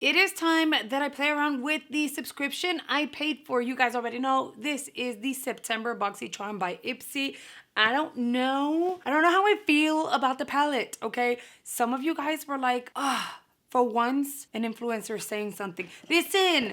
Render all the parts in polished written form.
It is time that I play around with the subscription I paid for. You guys already know this is the September Boxycharm by Ipsy. I don't know how I feel about the palette, okay? Some of you guys were like, for once, an influencer saying something. Listen,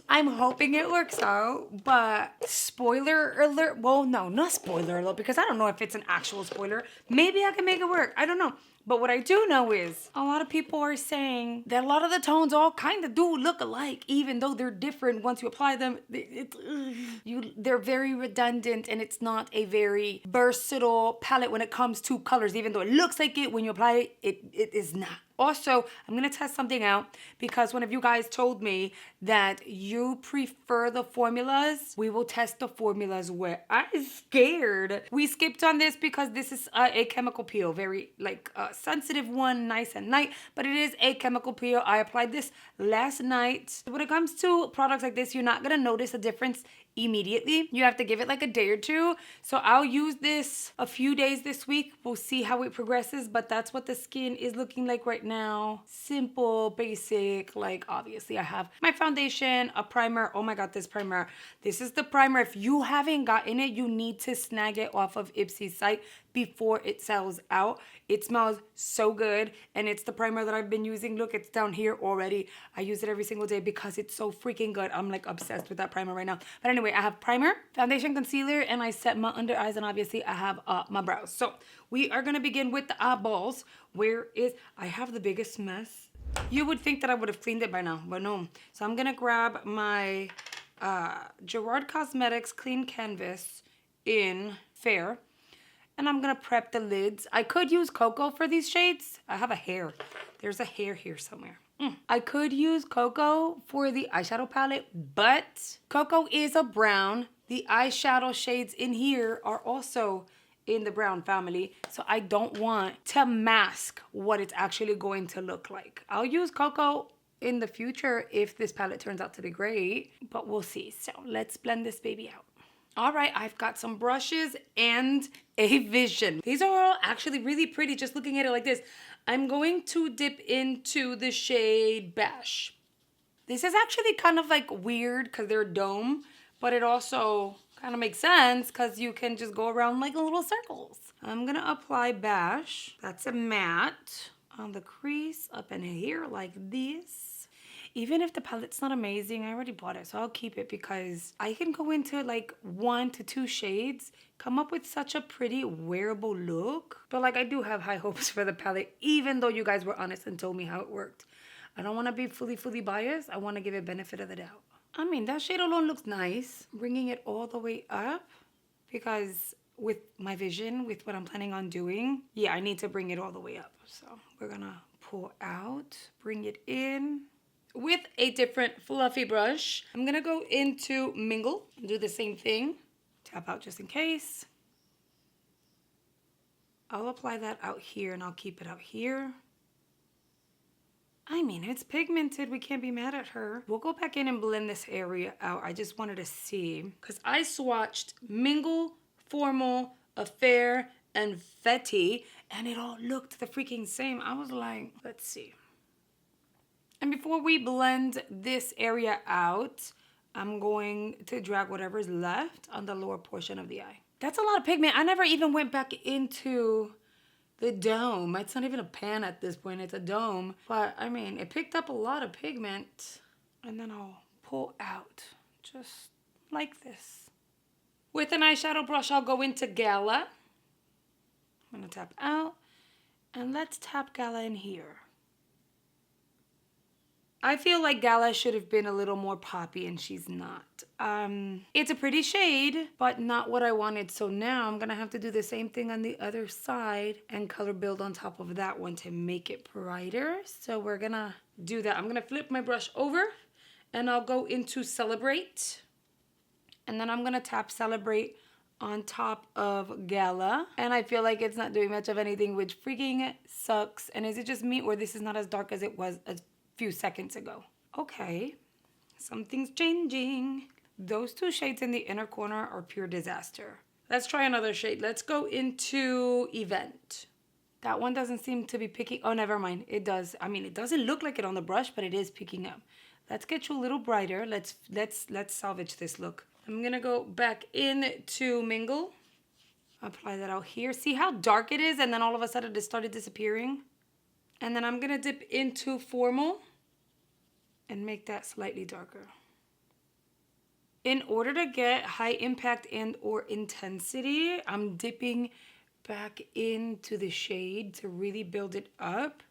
I'm hoping it works out, but spoiler alert. Well, no, not spoiler alert, because I don't know if it's an actual spoiler. Maybe I can make it work. I don't know. But what I do know is a lot of people are saying that a lot of the tones all kind of do look alike, even though they're different once you apply them. They're very redundant, and it's not a very versatile palette when it comes to colors, even though it looks like it when you apply it, it is not. Also, I'm going to test something out because one of you guys told me that you prefer the formulas. We will test the formulas where I'm scared. We skipped on this because this is a chemical peel, very like sensitive one, nice and light, but it is a chemical peel. I applied this last night. When it comes to products like this, you're not going to notice a difference immediately. You have to give it like a day or two. So I'll use this a few days this week. We'll see how it progresses, but that's what the skin is looking like right now. Simple, basic, like obviously I have my foundation, a primer. Oh my God, this primer. This is the primer. If you haven't gotten it, you need to snag it off of Ipsy's site before it sells out. It smells so good, and it's the primer that I've been using. Look, it's down here already. I use it every single day because it's so freaking good. I'm like obsessed with that primer right now. But anyway, I have primer, foundation, concealer, and I set my under eyes, and obviously I have my brows. So we are gonna begin with the eyeballs. I have the biggest mess. You would think that I would have cleaned it by now, but no. So I'm gonna grab my Gerard Cosmetics Clean Canvas in Fair, and I'm gonna prep the lids. I could use cocoa for these shades. I have a hair. There's a hair here somewhere. I could use cocoa for the eyeshadow palette, but cocoa is a brown. The eyeshadow shades in here are also in the brown family, so I don't want to mask what it's actually going to look like. I'll use cocoa in the future if this palette turns out to be great, but we'll see. So let's blend this baby out. All right, I've got some brushes and a vision. These are all actually really pretty just looking at it like this. I'm going to dip into the shade Bash. This is actually kind of like weird because they're dome, but it also kind of makes sense because you can just go around like little circles. I'm gonna apply Bash. That's a matte on the crease up in here like this. Even if the palette's not amazing, I already bought it, so I'll keep it because I can go into like 1 to 2 shades, come up with such a pretty wearable look. But like I do have high hopes for the palette, even though you guys were honest and told me how it worked. I don't want to be fully biased. I want to give it benefit of the doubt. I mean, that shade alone looks nice. Bringing it all the way up because with my vision, with what I'm planning on doing, yeah, I need to bring it all the way up. So we're gonna pull out, bring it in. With a different fluffy brush, I'm gonna go into Mingle and do the same thing. Tap out just in case. I'll apply that out here and I'll keep it out here. I mean, it's pigmented. We can't be mad at her. We'll go back in and blend this area out. I just wanted to see, because I swatched Mingle, Formal, Affair, and Fetty, and it all looked the freaking same. I was like, let's see. And before we blend this area out, I'm going to drag whatever's left on the lower portion of the eye. That's a lot of pigment. I never even went back into the dome. It's not even a pan at this point, it's a dome. But I mean, it picked up a lot of pigment. And then I'll pull out just like this. With an eyeshadow brush, I'll go into Gala. I'm gonna tap out. And let's tap Gala in here. I feel like Gala should have been a little more poppy and she's not. It's a pretty shade, but not what I wanted. So now I'm gonna have to do the same thing on the other side and color build on top of that one to make it brighter. So we're gonna do that. I'm gonna flip my brush over and I'll go into Celebrate. And then I'm gonna tap Celebrate on top of Gala. And I feel like it's not doing much of anything, which freaking sucks. And is it just me or this is not as dark as it was a few seconds ago? Okay, something's changing. Those 2 shades in the inner corner are pure disaster. Let's try another shade. Let's go into Event. That one doesn't seem to be picking. Oh, never mind. It does. I mean, it doesn't look like it on the brush, but it is picking up. Let's get you a little brighter. Let's salvage this look. I'm gonna go back in to Mingle. Apply that out here. See how dark it is, and then all of a sudden it started disappearing. And then I'm gonna dip into Formal and make that slightly darker. In order to get high impact and or intensity, I'm dipping back into the shade to really build it up.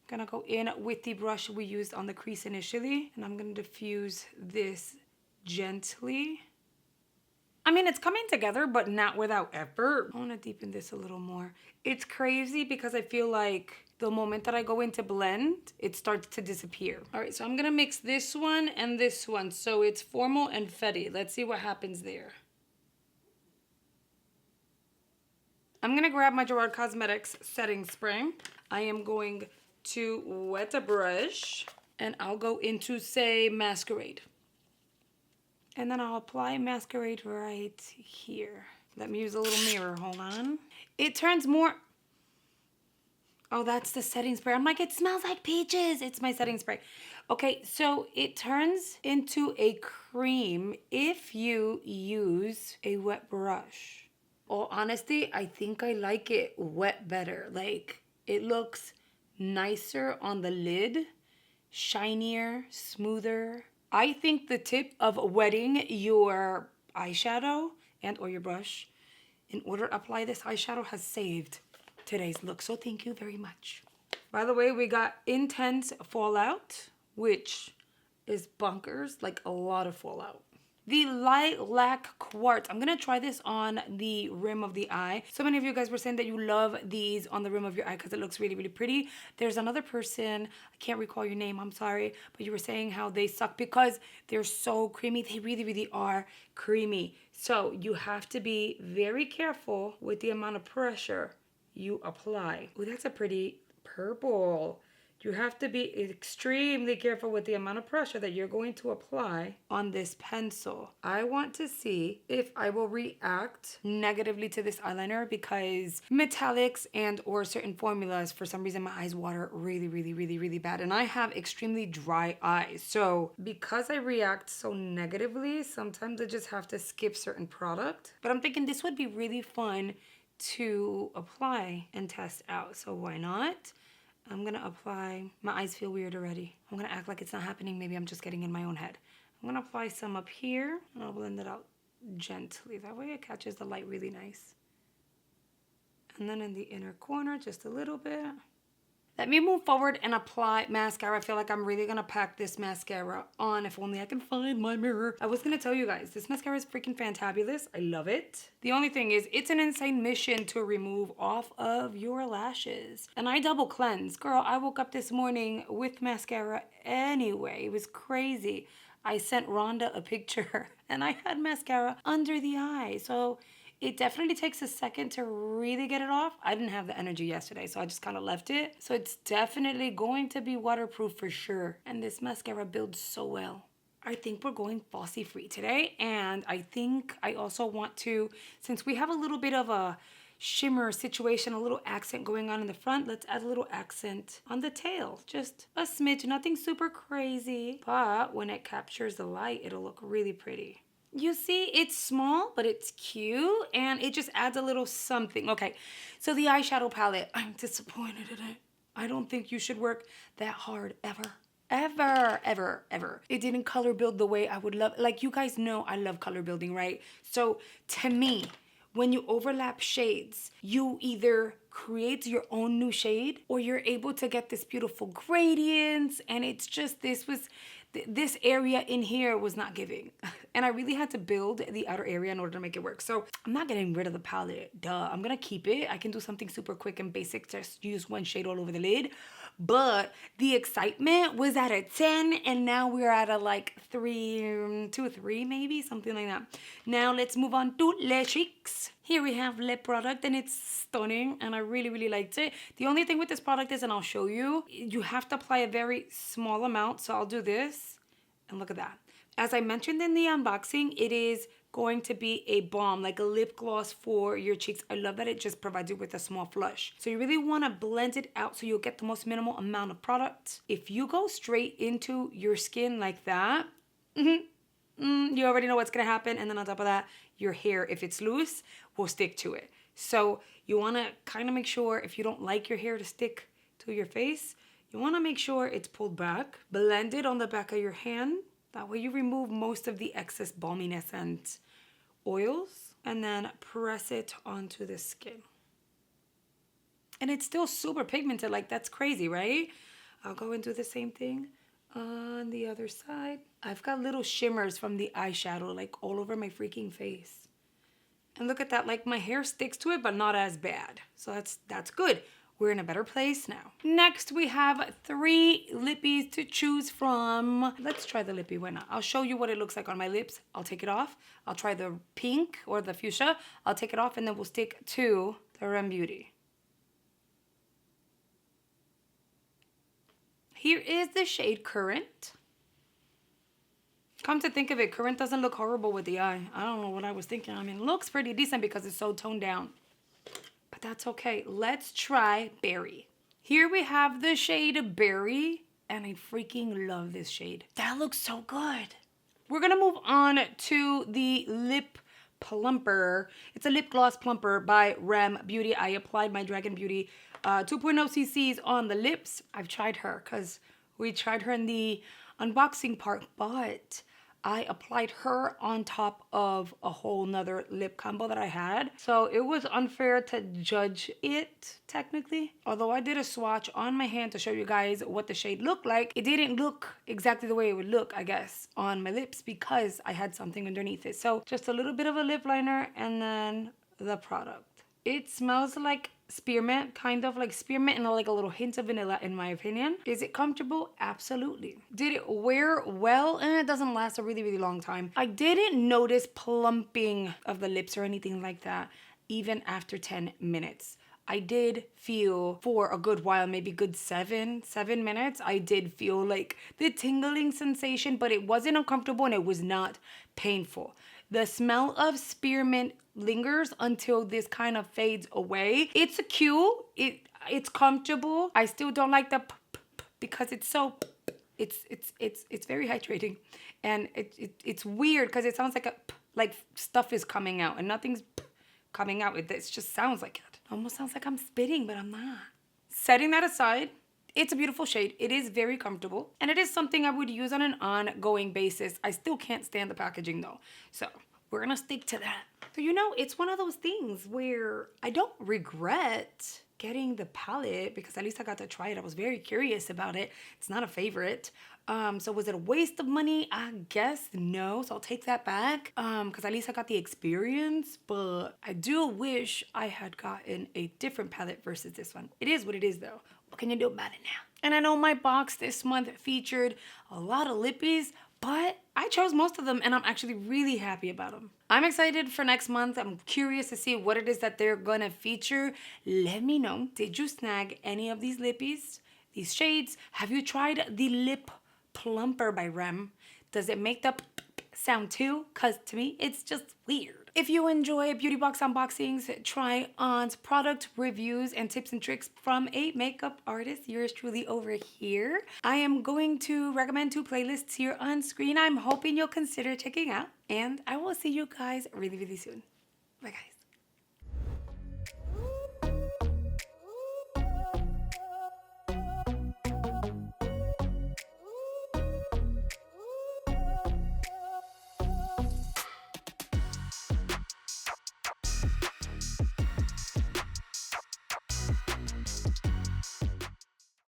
I'm gonna go in with the brush we used on the crease initially, and I'm gonna diffuse this gently. I mean, it's coming together, but not without effort. I wanna deepen this a little more. It's crazy because I feel like the moment that I go into blend, it starts to disappear. All right, so I'm gonna mix this one and this one. So it's Formal and Fetty. Let's see what happens there. I'm gonna grab my Gerard Cosmetics setting spray. I am going to wet a brush and I'll go into, say, Masquerade. And then I'll apply Masquerade right here. Let me use a little mirror, hold on. It turns more, oh, that's the setting spray. I'm like, it smells like peaches. It's my setting spray. Okay, so it turns into a cream if you use a wet brush. All honesty, I think I like it wet better. Like, it looks nicer on the lid, shinier, smoother. I think the tip of wetting your eyeshadow and or your brush in order to apply this eyeshadow has saved today's look. So thank you very much. By the way, we got Intense Fallout, which is bonkers, like a lot of fallout. The Lilac Quartz. I'm gonna try this on the rim of the eye. So many of you guys were saying that you love these on the rim of your eye because it looks really, really pretty. There's another person, I can't recall your name, I'm sorry, but you were saying how they suck because they're so creamy. They really, really are creamy. So you have to be very careful with the amount of pressure you apply. Oh, that's a pretty purple. You have to be extremely careful with the amount of pressure that you're going to apply on this pencil. I want to see if I will react negatively to this eyeliner because metallics and or certain formulas, for some reason my eyes water really, really, really, really bad. And I have extremely dry eyes. So because I react so negatively, sometimes I just have to skip certain product. But I'm thinking this would be really fun to apply and test out. So why not? I'm gonna apply, my eyes feel weird already. I'm gonna act like it's not happening. Maybe I'm just getting in my own head. I'm gonna apply some up here and I'll blend it out gently. That way it catches the light really nice. And then in the inner corner, just a little bit. Let me move forward and apply mascara. I feel like I'm really gonna pack this mascara on. If only I can find my mirror. I was gonna tell you guys, this mascara is freaking fantabulous. I love it. The only thing is, it's an insane mission to remove off of your lashes. And I double cleanse. Girl, I woke up this morning with mascara anyway. It was crazy. I sent Rhonda a picture and I had mascara under the eye. So it definitely takes a second to really get it off. I didn't have the energy yesterday, so I just kind of left it. So it's definitely going to be waterproof for sure. And this mascara builds so well. I think we're going Falsy free today. And I think I also want to, since we have a little bit of a shimmer situation, a little accent going on in the front, let's add a little accent on the tail. Just a smidge, nothing super crazy. But when it captures the light, it'll look really pretty. You see, it's small, but it's cute, and it just adds a little something. Okay, so the eyeshadow palette, I'm disappointed in it. I don't think you should work that hard ever. Ever, ever, ever. It didn't color build the way I would love. Like, you guys know I love color building, right? So to me, when you overlap shades, you either create your own new shade or you're able to get this beautiful gradients, and it's just, this area in here was not giving. And I really had to build the outer area in order to make it work. So I'm not getting rid of the palette, duh. I'm gonna keep it. I can do something super quick and basic, just use one shade all over the lid. But the excitement was at a 10 and now we're at a like 2 or 3 maybe, something like that. Now let's move on to Les Cheeks. Here we have lip product and it's stunning and I really, really liked it. The only thing with this product is, and I'll show you, you have to apply a very small amount. So I'll do this and look at that. As I mentioned in the unboxing, it is going to be a balm, like a lip gloss for your cheeks. I love that it just provides you with a small flush. So you really want to blend it out so you'll get the most minimal amount of product. If you go straight into your skin like that, you already know what's going to happen. And then on top of that, your hair, if it's loose, will stick to it. So you want to kind of make sure, if you don't like your hair to stick to your face, you want to make sure it's pulled back. Blend it on the back of your hand. That way you remove most of the excess balminess and oils. And then press it onto the skin. And it's still super pigmented. Like, that's crazy, right? I'll go and do the same thing on the other side. I've got little shimmers from the eyeshadow like all over my freaking face. And look at that, like my hair sticks to it, but not as bad. So that's good. We're in a better place now. Next, we have 3 lippies to choose from. Let's try the lippy one. I'll show you what it looks like on my lips. I'll take it off. I'll try the pink or the fuchsia. I'll take it off and then we'll stick to the Rem Beauty. Here is the shade Current. Come to think of it, Current doesn't look horrible with the eye. I don't know what I was thinking. I mean, it looks pretty decent because it's so toned down. But that's okay. Let's try Berry. Here we have the shade Berry. And I freaking love this shade. That looks so good. We're going to move on to the Lip Plumper. It's a lip gloss plumper by Rem Beauty. I applied my Dragon Beauty 2.0 cc's on the lips. I've tried her because we tried her in the unboxing part, but I applied her on top of a whole nother lip combo that I had. So it was unfair to judge it technically. Although I did a swatch on my hand to show you guys what the shade looked like, it didn't look exactly the way it would look, I guess, on my lips because I had something underneath it. So just a little bit of a lip liner and then the product. It smells like spearmint, kind of like spearmint and like a little hint of vanilla in my opinion. Is it comfortable? Absolutely. Did it wear well? It doesn't last a really, really long time. I didn't notice plumping of the lips or anything like that even after 10 minutes. I did feel for a good while, maybe good seven minutes, I did feel like the tingling sensation, but it wasn't uncomfortable and it was not painful. The smell of spearmint lingers until this kind of fades away. It's cute. It's comfortable. I still don't like the because it's so it's very hydrating, and it's weird because it sounds like stuff is coming out and nothing's coming out. It just sounds like it. Almost sounds like I'm spitting, but I'm not. Setting that aside, it's a beautiful shade. It is very comfortable. And it is something I would use on an ongoing basis. I still can't stand the packaging though. So we're gonna stick to that. So you know, it's one of those things where I don't regret getting the palette because at least I got to try it. I was very curious about it. It's not a favorite. So was it a waste of money? I guess no. So I'll take that back because at least I got the experience. But I do wish I had gotten a different palette versus this one. It is what it is though. What can you do about it now? And I know my box this month featured a lot of lippies, but I chose most of them and I'm actually really happy about them. I'm excited for next month. I'm curious to see what it is that they're gonna feature. Let me know. Did you snag any of these lippies? These shades? Have you tried the Lip Plumper by Rem? Does it make the sound too? Cause to me, it's just weird. If you enjoy beauty box unboxings, try-ons, product reviews, and tips and tricks from a makeup artist, yours truly over here, I am going to recommend 2 playlists here on screen I'm hoping you'll consider checking out. And I will see you guys really, really soon. Bye, guys.